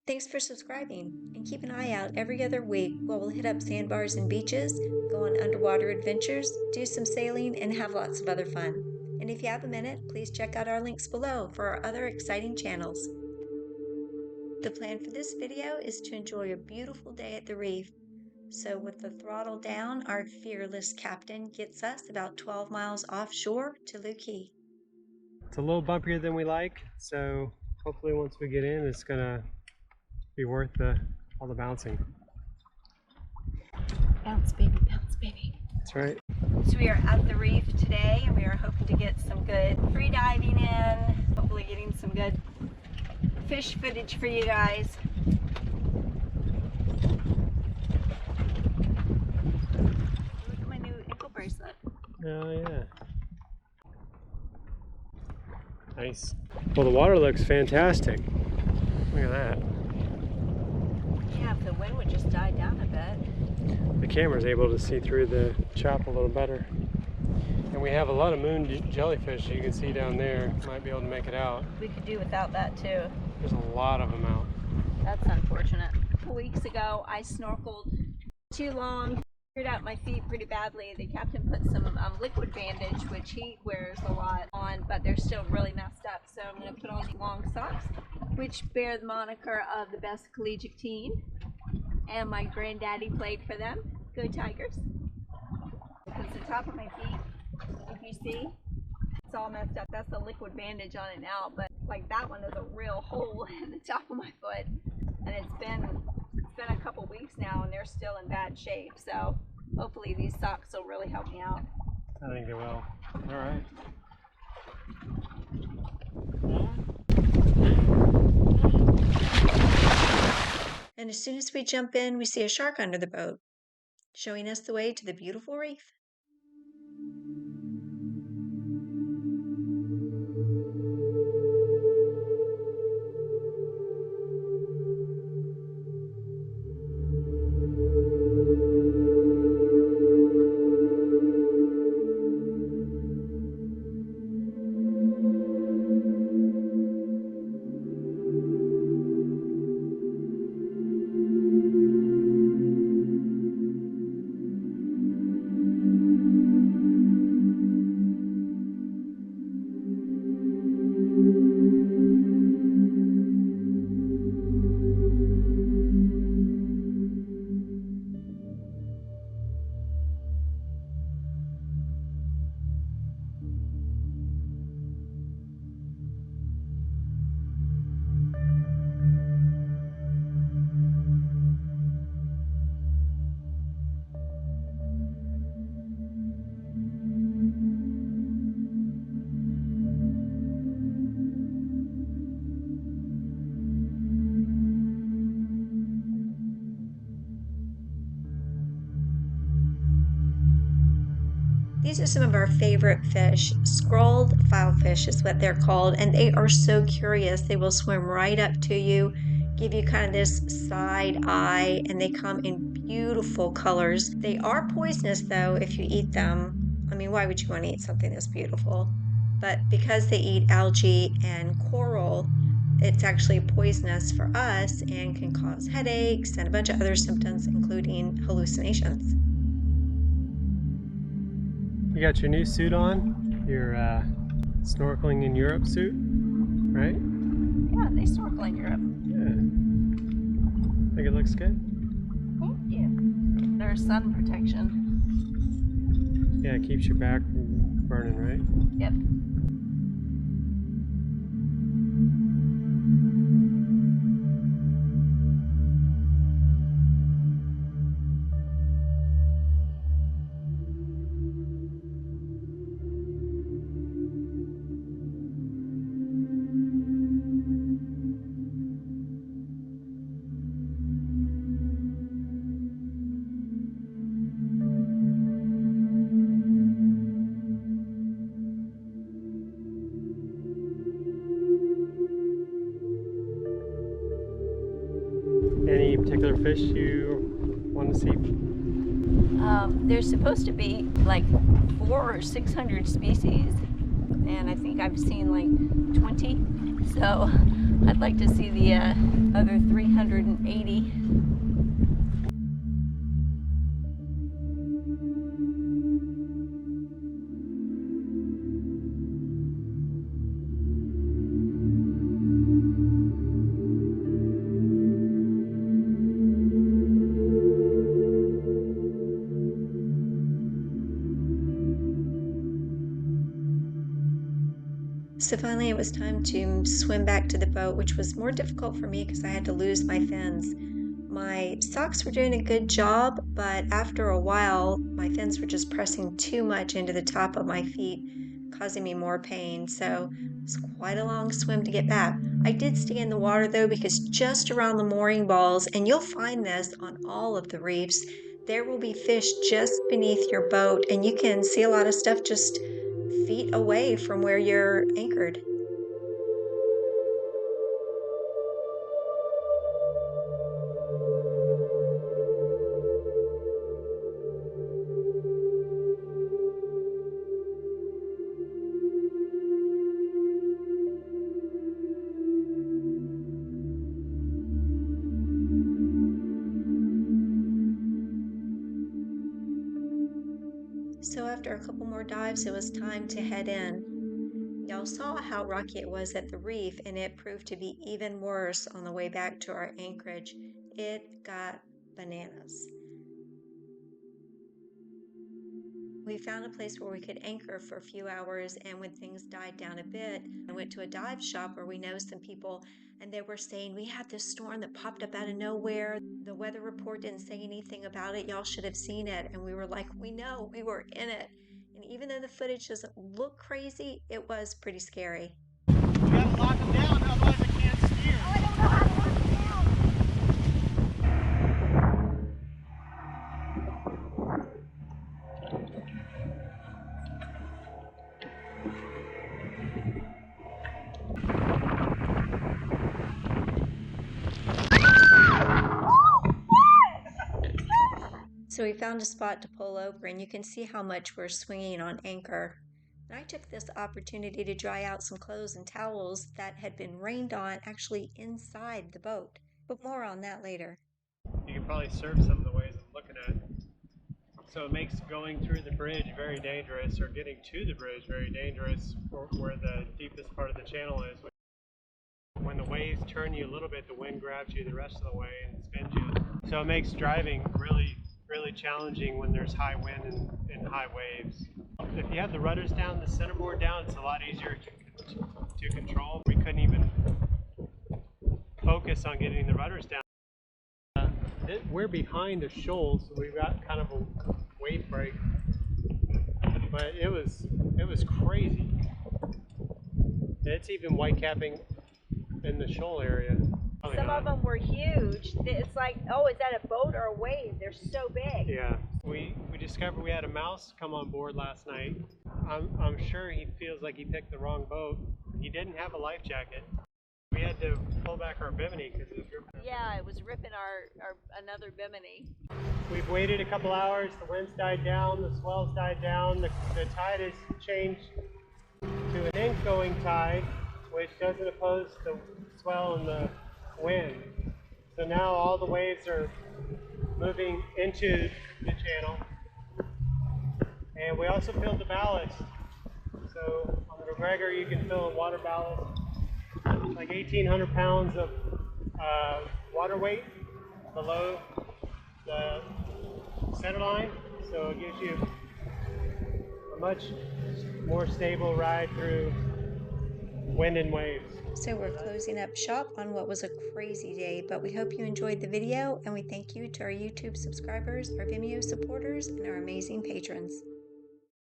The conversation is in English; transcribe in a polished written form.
Thanks for subscribing, and keep an eye out every other week where we'll hit up sandbars and beaches, go on underwater adventures, do some sailing, and have lots of other fun. And if you have a minute, please check out our links below for our other exciting channels. The plan for this video is to enjoy a beautiful day at the reef. So with the throttle down, our fearless captain gets us about 12 miles offshore to Looe Key. It's a little bumpier than we like, so hopefully once we get in, it's gonna be worth all the bouncing. Bounce baby, bounce baby. That's right. So we are at the reef today, and we are hoping to get some good free diving in, hopefully getting some good fish footage for you guys. Look at my new ankle bracelet. Oh yeah. Nice. Well, the water looks fantastic. Look at that. Yeah, if the wind would just die down a bit. The camera's able to see through the chop a little better. And we have a lot of moon jellyfish you can see down there. Might be able to make it out. We could do without that too. There's a lot of them out. That's unfortunate. A couple weeks ago, I snorkeled too long, screwed out my feet pretty badly. The captain put some liquid bandage, which he wears a lot, on, but they're still really messed up. So I'm going to put on long socks, which bear the moniker of the best collegiate team. And my granddaddy played for them. Go Tigers. Because the top of my feet, if you see, it's all messed up. That's the liquid bandage on it now, but like that one, there's a real hole in the top of my foot, and it's been a couple weeks now, and they're still in bad shape. So hopefully these socks will really help me out. I think they will. All right. And as soon as we jump in, we see a shark under the boat, showing us the way to the beautiful reef. These are some of our favorite fish. Scrolled filefish is what they're called, and they are so curious. They will swim right up to you, give you kind of this side eye, and they come in beautiful colors. They are poisonous though if you eat them. I mean, why would you want to eat something that's beautiful? But because they eat algae and coral, it's actually poisonous for us and can cause headaches and a bunch of other symptoms, including hallucinations. You got your new suit on, your snorkeling in Europe suit, right? Yeah, they snorkel in Europe. Yeah. Think it looks good? Thank you. There's sun protection. Yeah, it keeps your back from burning, right? Yep. Any particular fish you want to see? There's supposed to be like 400 or 600 species, and I think I've seen like 20 So I'd like to see the other 380. So finally it was time to swim back to the boat, which was more difficult for me because I had to lose my fins. My socks were doing a good job, but after a while, my fins were just pressing too much into the top of my feet, causing me more pain. So it was quite a long swim to get back. I did stay in the water though, because just around the mooring balls, and you'll find this on all of the reefs, there will be fish just beneath your boat, and you can see a lot of stuff just feet away from where you're anchored. So after a couple more dives, it was time to head in. Y'all saw how rocky it was at the reef, and it proved to be even worse on the way back to our anchorage. It got bananas. We found a place where we could anchor for a few hours, and when things died down a bit, I went to a dive shop where we know some people, and they were saying we had this storm that popped up out of nowhere. The weather report didn't say anything about it. Y'all should have seen it. And we were like, we know, we were in it. And even though the footage doesn't look crazy, it was pretty scary. You gotta lock them down, otherwise I can't steer. Oh, I don't know how to lock them down. So we found a spot to pull over, and you can see how much we're swinging on anchor. And I took this opportunity to dry out some clothes and towels that had been rained on actually inside the boat. But more on that later. You can probably surf some of the ways I'm looking at. So it makes going through the bridge very dangerous, or getting to the bridge very dangerous, where the deepest part of the channel is. When the waves turn you a little bit, the wind grabs you the rest of the way and spins you. So it makes driving really challenging when there's high wind and high waves. If you have the rudders down, the centerboard down, it's a lot easier to control. We couldn't even focus on getting the rudders down. We're behind a shoal, so we've got kind of a wave break, but it was crazy. It's even white capping in the shoal area. Some of them were huge. It's like, oh, is that a boat or a wave? They're so big. Yeah, we discovered we had a mouse come on board last night. I'm sure he feels like he picked the wrong boat. He didn't have a life jacket. We had to pull back our bimini because it was ripping. Yeah, it was ripping our another bimini. We've waited a couple hours. The winds died down. The swells died down. The tide has changed to an ingoing tide, which doesn't oppose the swell and the wind. So now all the waves are moving into the channel. And we also filled the ballast. So on the McGregor, you can fill a water ballast, like 1,800 pounds of water weight below the center line. So it gives you a much more stable ride through wind and waves. So we're closing up shop on what was a crazy day, but we hope you enjoyed the video, and we thank you to our YouTube subscribers, our Vimeo supporters, and our amazing patrons.